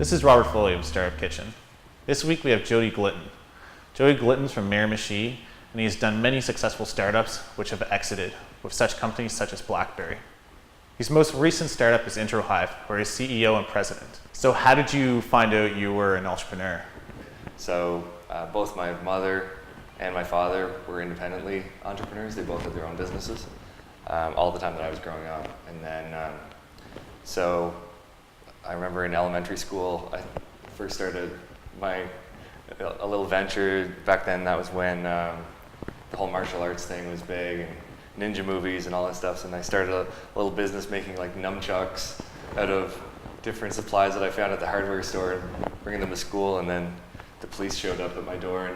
This is Robert Foley of Startup Kitchen. This week we have Jody Glidden. Jody Glidden's from Miramichi, and he has done many successful startups which have exited with such companies such as BlackBerry. His most recent startup is Introhive, where he's CEO and president. So how did you find out you were an entrepreneur? So both my mother and my father were independently entrepreneurs. They both had their own businesses all the time that I was growing up. And then, so I remember in elementary school, I first started a little venture. Back then, that was when the whole martial arts thing was big, and ninja movies and all that stuff. And I started a little business making like nunchucks out of different supplies that I found at the hardware store and bringing them to school. And then the police showed up at my door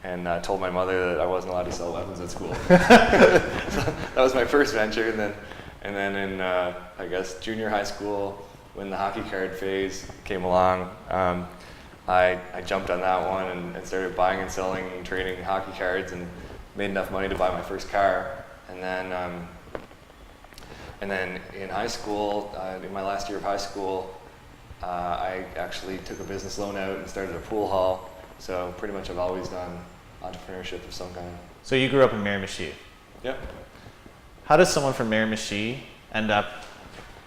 and told my mother that I wasn't allowed to sell weapons at school. So that was my first venture. And then in I guess junior high school, when the hockey card phase came along, I jumped on that one and started buying and selling and trading hockey cards and made enough money to buy my first car. And then in high school, in my last year of high school, I actually took a business loan out and started a pool hall. So pretty much I've always done entrepreneurship of some kind. So you grew up in Miramichi. Yep. How does someone from Miramichi end up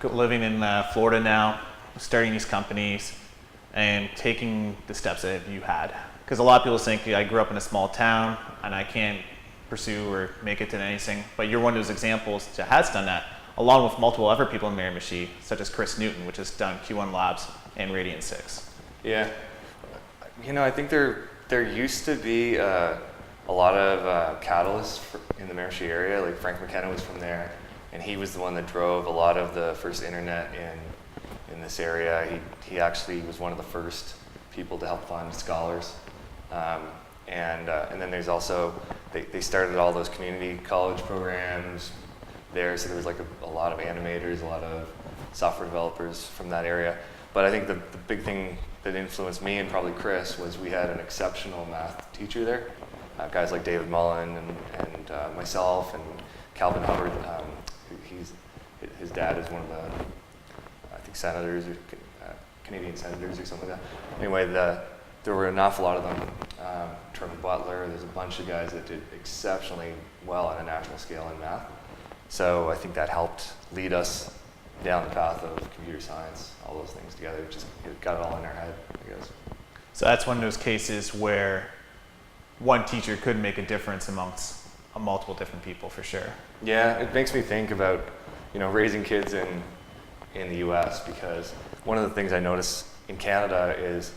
living in Florida now, starting these companies, and taking the steps that you had? Because a lot of people think, I grew up in a small town and I can't pursue or make it to anything, but you're one of those examples that has done that, along with multiple other people in Miramichi, such as Chris Newton, which has done Q1 Labs and Radiant 6. Yeah, I think there used to be a lot of catalysts in the Miramichi area. Like Frank McKenna was from there, and he was the one that drove a lot of the first internet in this area. He actually was one of the first people to help fund scholars. And then there's also, they started all those community college programs there, so there was like a lot of animators, a lot of software developers from that area. But I think the big thing that influenced me and probably Chris was we had an exceptional math teacher there. Guys like David Mullen and myself and Calvin Hubbard. His dad is one of the, I think, senators or Canadian senators or something like that. Anyway, there were an awful lot of them. Trevor Butler, there's a bunch of guys that did exceptionally well on a national scale in math. So I think that helped lead us down the path of computer science, all those things together. It got it all in our head, I guess. So that's one of those cases where one teacher could make a difference amongst multiple different people, for sure. Yeah, it makes me think about, raising kids in the US, because one of the things I notice in Canada is,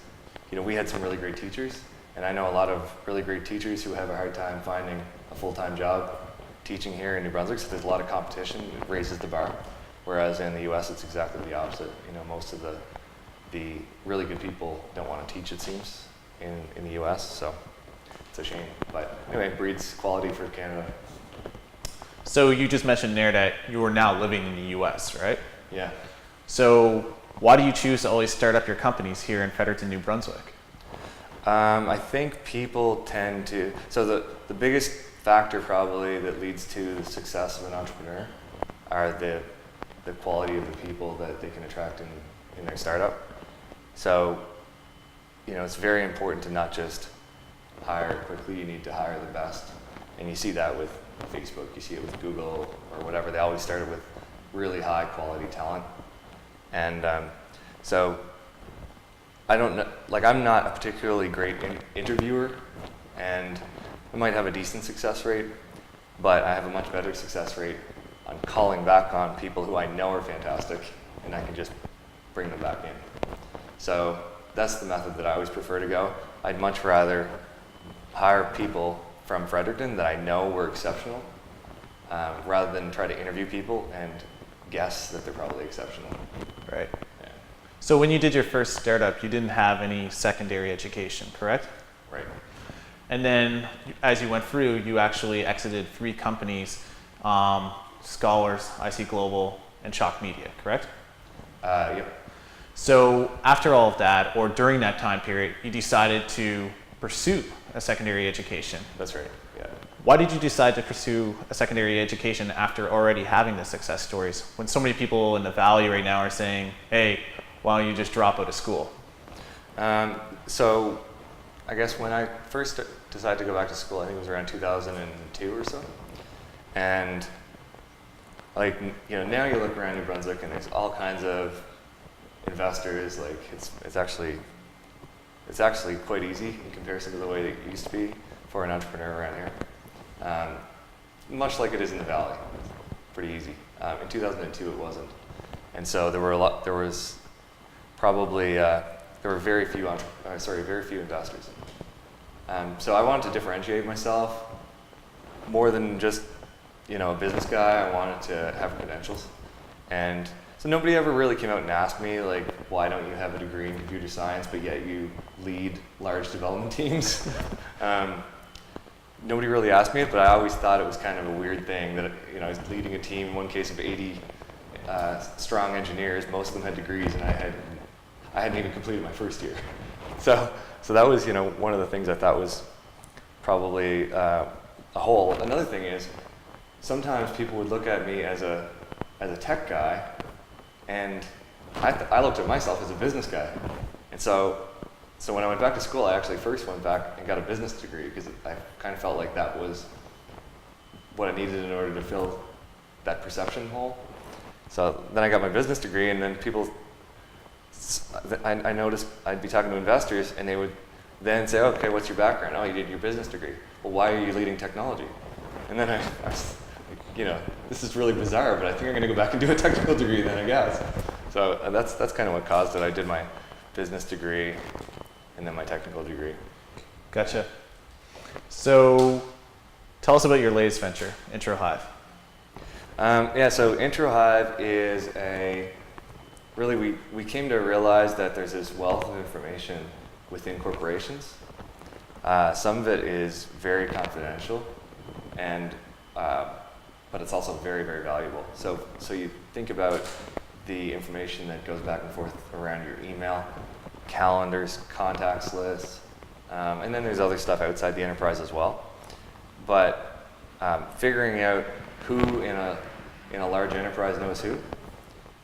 we had some really great teachers, and I know a lot of really great teachers who have a hard time finding a full-time job teaching here in New Brunswick, so there's a lot of competition. It raises the bar. Whereas in the US, it's exactly the opposite. Most of the really good people don't want to teach, it seems, in the US, so it's a shame. But anyway, it breeds quality for Canada. So you just mentioned there that you are now living in the US, right? Yeah. So why do you choose to always start up your companies here in Fredericton, New Brunswick? I think people tend to, so the biggest factor probably that leads to the success of an entrepreneur are the quality of the people that they can attract in their startup. So, it's very important to not just hire quickly, you need to hire the best. And you see that with Facebook, you see it with Google or whatever. They always started with really high quality talent. And so I don't know, I'm not a particularly great interviewer, and I might have a decent success rate, but I have a much better success rate on calling back on people who I know are fantastic, and I can just bring them back in. So that's the method that I always prefer to go. I'd much rather hire people from Fredericton that I know were exceptional, rather than try to interview people and guess that they're probably exceptional. Right. Yeah. So when you did your first startup, you didn't have any secondary education, correct? Right. And then as you went through, you actually exited 3 companies, Scholars, IC Global, and Chalk Media, correct? Yep. So after all of that, or during that time period, you decided to pursue a secondary education. That's right, yeah. Why did you decide to pursue a secondary education after already having the success stories, when so many people in the Valley right now are saying, hey, why don't you just drop out of school? So I guess when I first decided to go back to school, I think it was around 2002 or so. And like, now you look around New Brunswick and there's all kinds of investors. Like it's actually quite easy in comparison to the way that it used to be for an entrepreneur around here. Much like it is in the Valley, pretty easy. In 2002, it wasn't, and so there were very few investors. So I wanted to differentiate myself more than just a business guy. I wanted to have credentials, and so nobody ever really came out and asked me like, why don't you have a degree in computer science but yet you lead large development teams? Nobody really asked me it, but I always thought it was kind of a weird thing that I was leading a team, in one case of 80 strong engineers. Most of them had degrees, and I hadn't even completed my first year. So that was one of the things I thought was probably a hole. Another thing is sometimes people would look at me as a tech guy, and I looked at myself as a business guy. And so when I went back to school, I actually first went back and got a business degree because I kind of felt like that was what I needed in order to fill that perception hole. So then I got my business degree, and then I noticed I'd be talking to investors, and they would then say, okay, what's your background? Oh, you did your business degree. Well, why are you leading technology? And then I was like, this is really bizarre, but I think I'm going to go back and do a technical degree then, I guess. So that's kind of what caused it. I did my business degree and then my technical degree. Gotcha. So tell us about your latest venture, Introhive. So Introhive is we came to realize that there's this wealth of information within corporations. Some of it is very confidential, but it's also very, very valuable. So you think about the information that goes back and forth around your email, calendars, contacts lists, and then there's other stuff outside the enterprise as well. But figuring out who in a large enterprise knows who,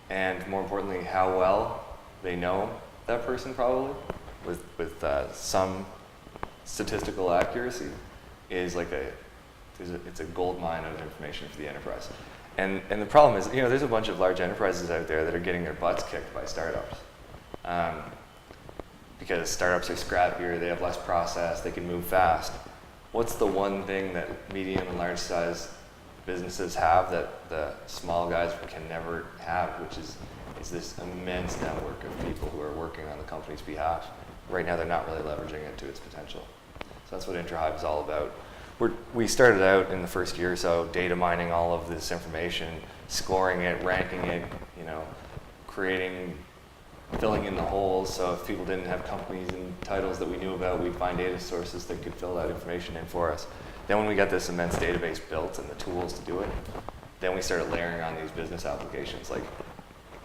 and more importantly, how well they know that person probably, with some statistical accuracy, is like it's a gold mine of information for the enterprise. And the problem is, there's a bunch of large enterprises out there that are getting their butts kicked by startups. Because startups are scrappier, they have less process, they can move fast. What's the one thing that medium and large size businesses have that the small guys can never have, which is this immense network of people who are working on the company's behalf. Right now, they're not really leveraging it to its potential. So that's what Introhive is all about. We started out in the first year or so data mining all of this information, scoring it, ranking it, filling in the holes. So if people didn't have companies and titles that we knew about, we'd find data sources that could fill that information in for us. Then when we got this immense database built and the tools to do it, then we started layering on these business applications. Like,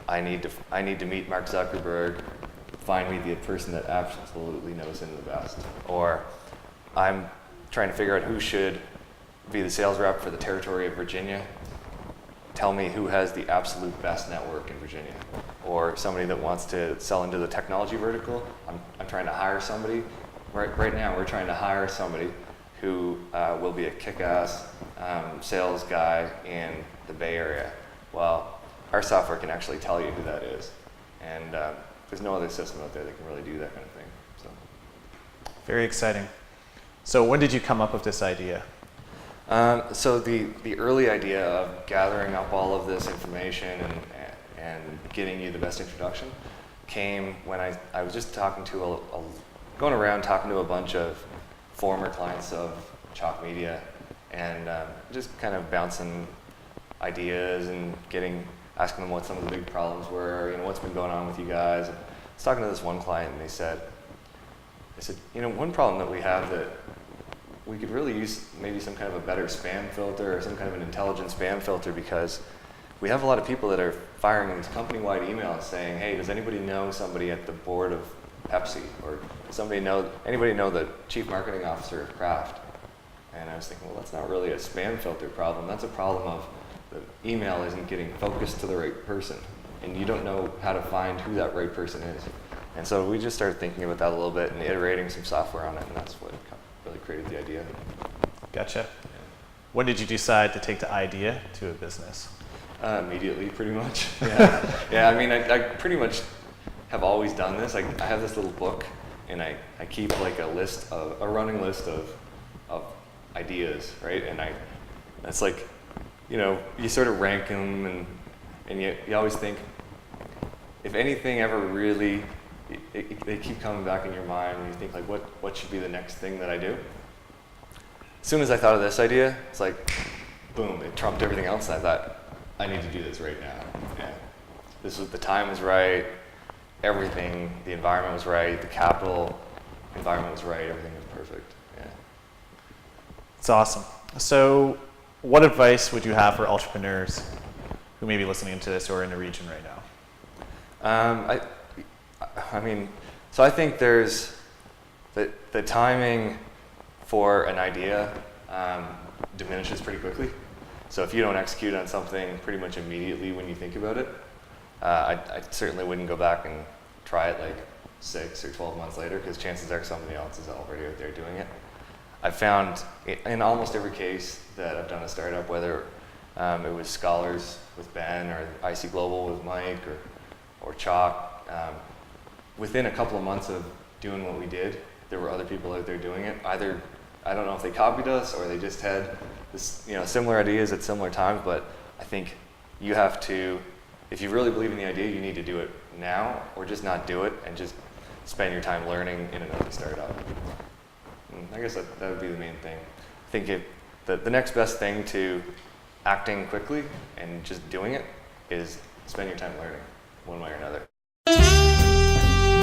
I need to meet Mark Zuckerberg, find me the person that absolutely knows him the best. Or I'm trying to figure out who should be the sales rep for the territory of Virginia. Tell me who has the absolute best network in Virginia. Or somebody that wants to sell into the technology vertical. I'm trying to hire somebody. Right now, we're trying to hire somebody who will be a kick-ass sales guy in the Bay Area. Well, our software can actually tell you who that is. And there's no other system out there that can really do that kind of thing. So. Very exciting. So when did you come up with this idea? So the early idea of gathering up all of this information and getting you the best introduction came when I was just talking to going around talking to a bunch of former clients of Chalk Media, and just kind of bouncing ideas and asking them what some of the big problems were, what's been going on with you guys. And I was talking to this one client, and they said, one problem that we have that we could really use maybe some kind of a better spam filter or some kind of an intelligent spam filter, because we have a lot of people that are firing these company-wide emails saying, hey, does anybody know somebody at the board of Pepsi? Or does anybody know the chief marketing officer of Kraft? And I was thinking, well, that's not really a spam filter problem. That's a problem of the email isn't getting focused to the right person. And you don't know how to find who that right person is. And so we just started thinking about that a little bit and iterating some software on it, and that's what really created the idea. Gotcha. When did you decide to take the idea to a business? Immediately, pretty much. Yeah, yeah. I mean, I pretty much have always done this. I have this little book, and I keep like a running list of ideas, right? And that's like, you sort of rank them, and you always think, if anything ever really, they keep coming back in your mind, and you think like, what should be the next thing that I do? As soon as I thought of this idea, it's like, boom, it trumped everything else. I thought, I need to do this right now. Yeah. The time was right, everything, the environment was right, the capital environment was right, everything was perfect. Yeah. It's awesome. So what advice would you have for entrepreneurs who may be listening to this or in the region right now? I mean, so I think there's the timing for an idea diminishes pretty quickly. So if you don't execute on something pretty much immediately when you think about it, I certainly wouldn't go back and try it like 6 or 12 months later, because chances are somebody else is already out there doing it. I've found in almost every case that I've done a startup, whether it was Scholars with Ben or IC Global with Mike or Chalk, within a couple of months of doing what we did, there were other people out there doing it. Either, I don't know if they copied us or they just had this, similar ideas at similar times, but I think you have to, if you really believe in the idea, you need to do it now, or just not do it and just spend your time learning in another startup. And I guess that would be the main thing. I think the next best thing to acting quickly and just doing it is spend your time learning.